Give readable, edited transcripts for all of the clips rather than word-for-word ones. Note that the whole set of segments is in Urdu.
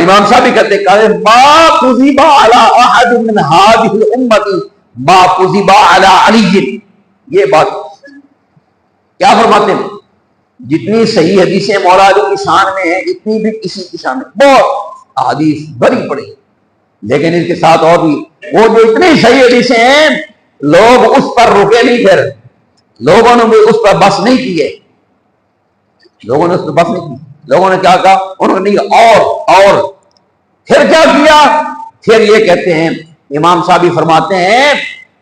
امام صاحب بھی کہتے ما قذب علی احد من هذه الامه ما قذب علی علی. یہ بات کیا فرماتے ہیں؟ جتنی صحیح حدیثیں مولا علی کی شان میں ہیں اتنی بھی کسی کی شان میں بہت حدیث بڑی پڑی، لیکن اس کے ساتھ اور بھی وہ جو اتنی صحیح حدیثیں ہیں لوگ اس پر رکے نہیں، پھر لوگوں نے اس پر بس نہیں کیے، لوگوں نے اس پر بس نہیں کی. لوگوں نے کیا کہا؟ انہوں نے اور پھر کیا کیا؟ پھر یہ کہتے ہیں امام صاحب فرماتے ہیں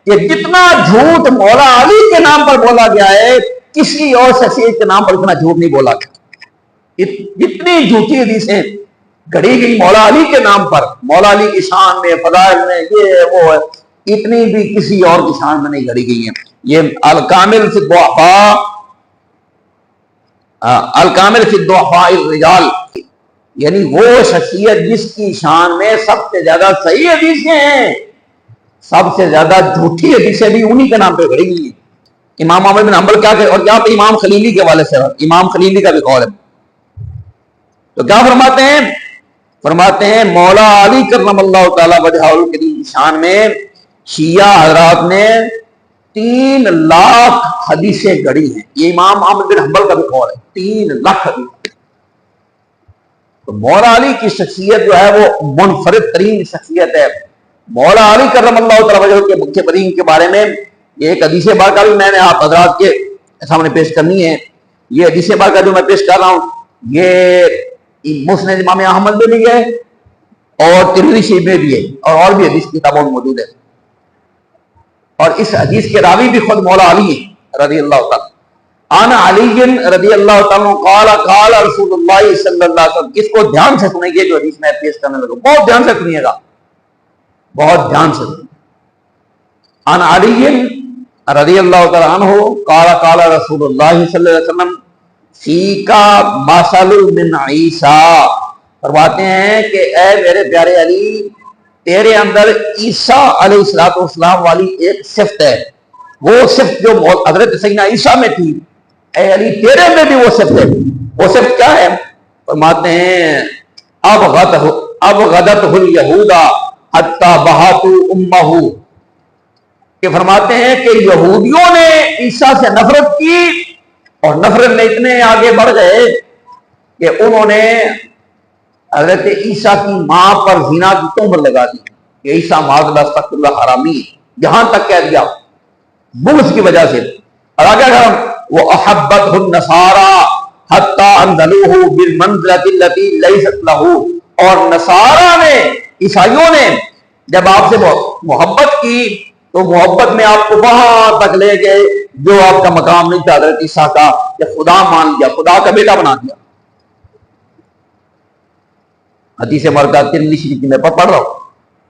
کہ جتنا جھوٹ مولا علی کے نام پر بولا گیا ہے کسی اور شخصیت کے نام پر اتنا جھوٹ نہیں بولا گیا. جتنی جھوٹی حدیثیں گھڑی گئی مولا علی کے نام پر، مولا علی کی شان میں، فضائل میں، یہ وہ ہے، اتنی بھی کسی اور کی شان میں نہیں گھڑی گئی ہیں. یہ الکامل فی الضعفاء الرجال، یعنی وہ شخصیت جس کی شان میں سب سے زیادہ صحیح حدیثیں ہیں، سب سے زیادہ جھوٹی حدیثیں بھی انہی کے نام پہ گھڑی گئی ہیں. امام احمد بن حنبل کیا کہ، اور یہاں پہ امام خلیلی کے حوالے سے امام خلیلی کا بھی قول ہے، تو کیا فرماتے ہیں؟ فرماتے ہیں مولا علی کرم اللہ تعالی وجہہ الکریم شان میں شیعہ حضرات نے 3 لاکھ حدیثیں گھڑی ہیں. یہ امام احمد بن حنبل کا بھی قول ہے، 3 لاکھ حدیث. تو مولا علی کی شخصیت جو ہے وہ منفرد ترین شخصیت ہے. مولا علی کرم اللہ تعالی وجہہ کے مکہ برین کے بارے میں یہ ایک حدیث بارکہ بھی میں نے آپ حضرات کے سامنے پیش کرنی ہے. یہ حدیث بارکہ جو میں پیش کر رہا ہوں یہ مسند امام احمد میں بھی ہے اور ترمذی شریف میں بھی ہے اور بھی حدیث کتابوں میں موجود ہے. اور اس حدیث کے راوی بھی خود مولا علی ہیں رضی اللہ تعالی. انا علی رضی اللہ تعالی قال قال رسول اللہ صلی اللہ علیہ وسلم. اس کو دھیان سے سنیں گے جو حدیث میں پیش کرنے لگا، بہت دھیان سے سنیے گا، بہت دھیان سے. انا علی رضی اللہ تعالی عنہ قال قال رسول اللہ صلی اللہ علیہ وسلم فیکا مثل من عیسیٰ. فرماتے ہیں کہ اے میرے پیارے علی تیرے اندر عیسیٰ علیہ السلام والی ایک صفت ہے، وہ صفت جو حضرت سیدنا عیسیٰ میں تھی، اے علی تیرے میں بھی وہ صفت ہے. وہ صفت کیا ہے؟ فرماتے ہیں ابغضته اليهود حتى بهتوا امه، کہ فرماتے ہیں کہ یہودیوں نے عیسیٰ سے نفرت کی اور نفرت میں اتنے آگے بڑھ گئے کہ انہوں نے حضرت عیسیٰ کی ماں پر زنا کی تہمت لگا دی کہ عیسیٰ معاذ اللہ استغفر اللہ حرامی ہے، یہاں تک کہہ دیا بغض کی وجہ سے. اور آگے اگر وہ احبتہ النصارى حتی انزلوہ بالمنزلۃ التي لیست لہ، اور نصارہ نے، عیسائیوں نے جب آپ سے محبت کی تو محبت میں آپ کو وہاں تک لے گئے جو آپ کا مقام نہیں تھا حضرت عیسیٰ کا، کہ خدا مان لیا، خدا کا بیٹا بنا دیا. حدیث مبارکہ ترمذی شریف کی میں پڑھ رہا ہوں.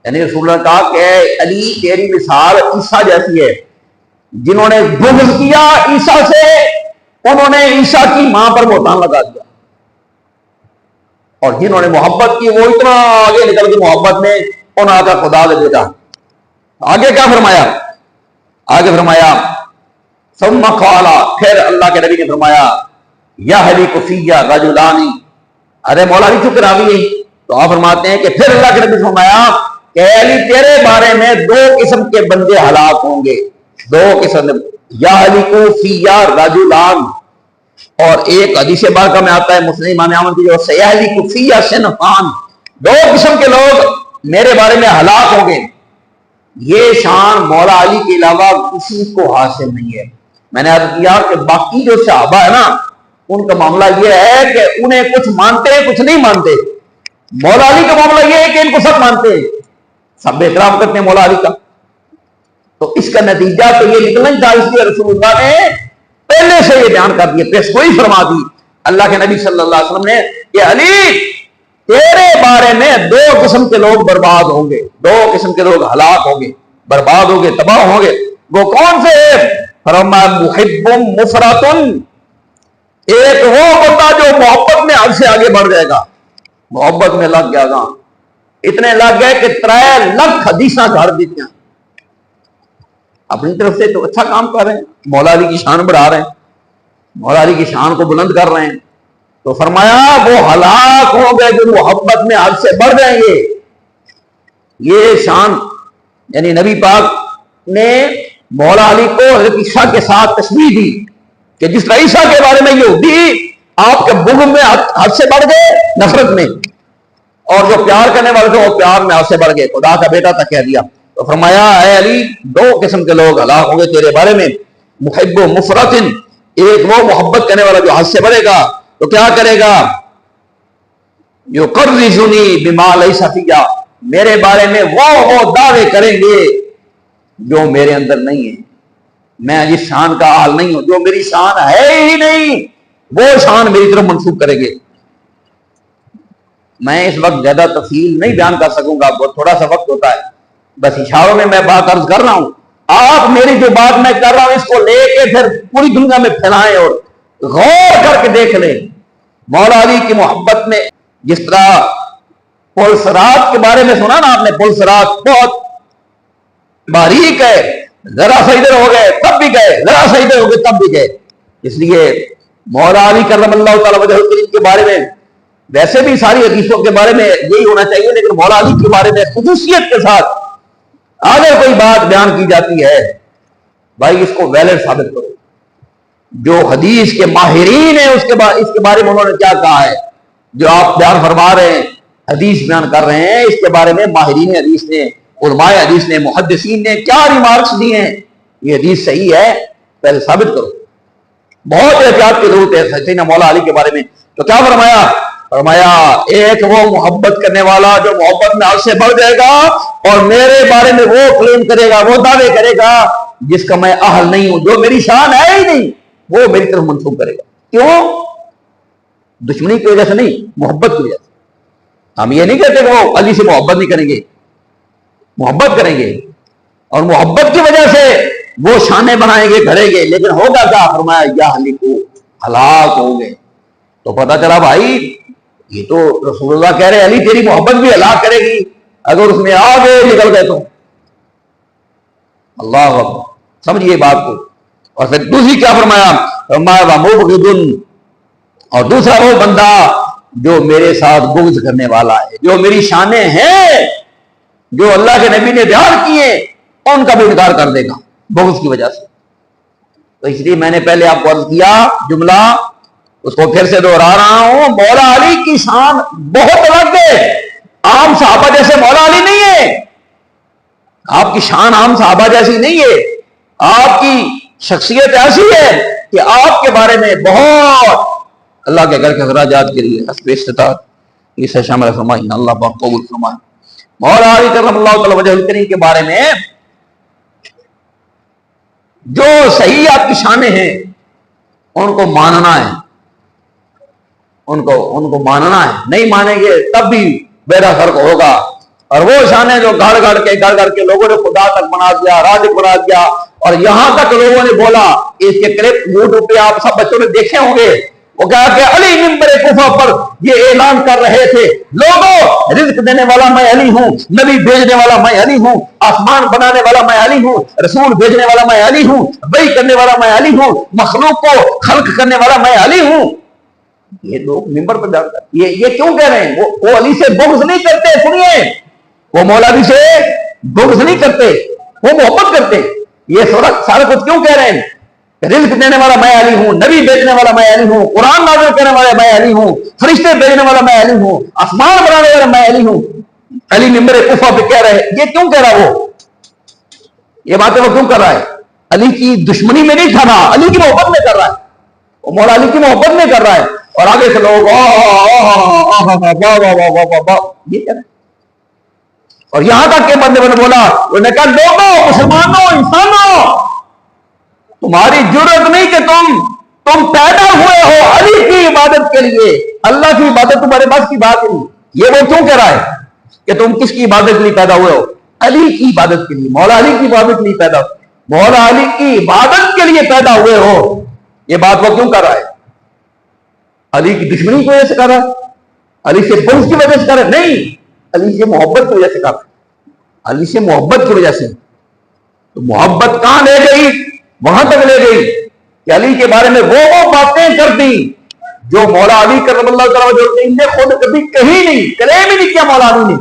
یعنی رسول اللہ نے کہا کہ علی تیری مثال عیسیٰ جیسی ہے. جنہوں نے بغض کیا عیسیٰ سے انہوں نے عیسیٰ کی ماں پر بہتان لگا دیا، اور جنہوں نے محبت کی وہ اتنا آگے نکل کے محبت میں انہوں نے کہا خدا کا بیٹا. آگے کیا فرمایا؟ آگے فرمایا ثم قال، پھر اللہ کے نبی نے فرمایا یحلق فی رجلان. ارے مولا علی چپ راوی ہے تو آپ فرماتے ہیں کہ پھر اللہ کے نبی نے فرمایا کہ علی تیرے بارے میں 2 قسم کے بندے ہلاک ہوں گے. 2 قسم، یحلق فی رجلان، اور ایک حدیث بارکہ میں آتا ہے مسلم امام احمد کی جو سیحلق فی صنفان، 2 قسم کے لوگ میرے بارے میں ہلاک ہوں گے. یہ شان مولا علی کے علاوہ کسی کو حاصل نہیں ہے. میں نے عرض کیا کہ باقی جو صحابہ ہے نا ان کا معاملہ یہ ہے کہ انہیں کچھ مانتے ہیں کچھ نہیں مانتے. مولا علی کا معاملہ یہ ہے کہ ان کو سب مانتے ہیں، سب احترام کرتے ہیں مولا علی کا. تو اس کا نتیجہ تو یہ نکلنا تھا، اس لیے رسول اللہ نے پہلے سے یہ بیان کر دیا، پیش گوئی فرما دی اللہ کے نبی صلی اللہ علیہ وسلم نے کہ علی تیرے بارے میں 2 قسم کے لوگ برباد ہوں گے، 2 قسم کے لوگ ہلاک ہوں گے، برباد ہوں گے، تباہ ہوں گے. وہ کون سے؟ فرمایا محب مفرط، ایک وہ بندہ جو محبت میں حد سے آگے بڑھ جائے گا، محبت میں لگ گیا گا، اتنے لگ گئے کہ 3 لاکھ حدیثاں گھڑ دیتے ہیں. اپنی طرف سے تو اچھا کام کر رہے ہیں، مولا علی کی شان بڑھا رہے ہیں، مولا علی کی شان کو بلند کر رہے ہیں، تو فرمایا وہ ہلاک ہوں گے جو محبت میں حد سے بڑھ جائیں گے. یہ شان یعنی نبی پاک نے مولا علی کو حضرت عیسیٰ کے ساتھ تشبیہ دی کہ جس طرح عیسیٰ کے بارے میں یہودی آپ کے بغض میں حد سے بڑھ گئے نفرت میں، اور جو پیار کرنے والے تھے وہ پیار میں حد سے بڑھ گئے، خدا کا بیٹا تک کہہ دیا. تو فرمایا اے علی دو قسم کے لوگ ہلاک ہوں گے تیرے بارے میں، محب و مفرطن، ایک وہ محبت کرنے والا جو حد سے بڑھے گا تو کیا کرے گا، یقررنی بما لیس فی، میرے بارے میں وہ دعوے کریں گے جو میرے اندر نہیں ہے. میں جس شان کا حال نہیں ہوں، جو میری شان ہے ہی نہیں، وہ شان میری طرف منسوب کریں گے. میں اس وقت زیادہ تفصیل نہیں بیان کر سکوں گا، بہت تھوڑا سا وقت ہوتا ہے، بس اشاروں میں بات عرض کر رہا ہوں. آپ میری جو بات میں کر رہا ہوں اس کو لے کے پھر پوری دنیا میں پھیلائیں اور غور کر کے دیکھ لیں. مولا علی کی محبت میں جس طرح پل صراط کے بارے میں سنا نا آپ نے، پل صراط بہت باریک ہے، ذرا سا ادھر ہو گئے تب بھی گئے، ذرا سا ادھر ہو گئے تب بھی گئے. اس لیے مولا علی کرم اللہ تعالی وجہ کے بارے میں ویسے بھی ساری حدیثوں کے بارے میں یہی ہونا چاہیے، لیکن مولا علی کے بارے میں خصوصیت کے ساتھ اگر کوئی بات بیان کی جاتی ہے بھائی اس کو ویلڈ ثابت کرو. جو حدیث کے ماہرین ہیں اس کے بارے میں انہوں نے کیا کہا ہے، جو آپ بیان فرما رہے ہیں، حدیث بیان کر رہے ہیں، اس کے بارے میں ماہرین حدیث نے، علماء حدیث نے، محدثین نے کیا ریمارکس دیے ہیں، یہ حدیث صحیح ہے پہلے ثابت کرو. بہت احتیاط کی ضرورت ہے سیدنا مولا علی کے بارے میں. تو کیا فرمایا، فرمایا ایک وہ محبت کرنے والا جو محبت میں حد سے بڑھ جائے گا اور میرے بارے میں وہ کلیم کرے گا، وہ دعوے کرے گا جس کا میں اہل نہیں ہوں، جو میری شان ہے ہی نہیں، وہ میری طرف منسوب کرے گا. کیوں؟ دشمنی کی وجہ سے نہیں، محبت کی وجہ سے. ہم یہ نہیں کہتے کہ وہ علی سے محبت نہیں کریں گے، محبت کریں گے اور محبت کی وجہ سے وہ شانے بنائیں گے، گھڑیں گے، لیکن ہوگا کیا، فرمایا یا علی کو ہلاک ہوں گے. تو پتا چلا بھائی یہ تو رسول اللہ کہہ رہے علی تیری محبت بھی ہلاک کرے گی اگر اس میں آگے نکل گئے تو. اللہ اکبر، سمجھیے بات کو. اور پھر دوسری کیا فرمایا، فرمایا وَمُبْغِضٌ، اور دوسرا وہ بندہ جو میرے ساتھ بغض کرنے والا ہے، جو میری شانیں ہیں جو اللہ کے نبی نے بیان کیے ان کا بھی انکار کر دے گا بغض کی وجہ سے. تو اس لیے میں نے پہلے آپ کو عرض کیا جملہ، اس کو پھر سے دوہرا رہا ہوں، مولا علی کی شان بہت الگ ہے، عام صحابہ جیسے مولا علی نہیں ہے. آپ کی شان عام صحابہ جیسی نہیں ہے، آپ کی شخصیت ایسی ہے کہ آپ کے بارے میں بہت اللہ کے گھر کے اخراجات کے لیے حسب استطاعت اسے شامل فرمائیں، اللہ پاک قبول فرمائے. مولا علی کرم اللہ تعالی وجہ الکریم کے بارے میں جو صحیح آپ کی شانیں ہیں ان کو ماننا ہے، ان کو ماننا ہے. نہیں مانیں گے تب بھی بیڑا فرق ہوگا. اور وہ شانیں جو گھڑ گھڑ کے لوگوں نے خدا تک بنا دیا، رازق بنا دیا، اور یہاں تک لوگوں نے بولا، اس کے کلپ یوٹیوب پہ آپ سب بچوں نے دیکھے ہوں گے، وہ کہا کہ علی منبر کوفہ پر یہ اعلان کر رہے تھے، لوگوں رزق دینے والا میں علی ہوں، نبی بھیجنے والا میں علی ہوں، آسمان بنانے والا میں علی ہوں، رسول بھیجنے والا میں علی ہوں، وحی کرنے والا میں علی ہوں، مخلوق کو خلق کرنے والا میں علی ہوں. یہ لوگ منبر پر جاتا ہے، یہ کیوں کہہ رہے ہیں؟ وہ علی سے بغض نہیں کرتے، سنیے، وہ مولا علی سے بغض نہیں کرتے، وہ محبت کرتے. یہ سارا کچھ کیوں کہہ رہے ہیں؟ رزق دینے والا میں علی ہوں، نبی بھیجنے والا میں علی ہوں، قرآن نازل کرنے والا میں علی ہوں، فرشتے بھیجنے والا میں علی ہوں، آسمان بنانے والا میں علی ہوں. علی منبر کوفہ پہ کہہ رہے ہیں. یہ کیوں کہہ رہا وہ؟ یہ باتیں وہ کیوں کر رہا ہے؟ علی کی دشمنی میں نہیں کھا رہا، علی کی محبت میں کر رہا ہے، وہ مولا علی کی محبت میں کر رہا ہے. اور آگے سے لوگ یہ کہہ رہے ہیں. اور یہاں تک کہ بندے نے بولا، انہوں نے کہا لوگوں، مسلمانوں، انسانوں، تمہاری جرت نہیں کہ تم پیدا ہوئے ہو علی کی عبادت کے لیے، اللہ کی عبادت تمہارے بس کی بات نہیں. یہ وہ کیوں کہہ رہا ہے کہ تم کس کی عبادت کے لیے پیدا ہوئے ہو؟ علی کی عبادت کے لیے، مولا علی کی عبادت کے لیے پیدا ہو، مولا علی کی عبادت کے لیے پیدا ہوئے ہو. یہ بات وہ کیوں کر رہا ہے؟ علی کی دشمنی کی وجہ سے کر رہا ہے؟ علی سے بغض کی وجہ سے کر رہا ہے؟ نہیں، علی سے محبت کی وجہ سے کر رہا ہے. علی سے محبت کی وجہ سے. تو محبت کہاں لے گئی؟ وہاں تک لے گئی کہ علی کے بارے میں وہ باتیں کر دی جو مولا علی کرم اللہ تعالیٰ جو ان نے خود کبھی کہیں نہیں، کلیم ہی نہیں کیا مولا علی نے.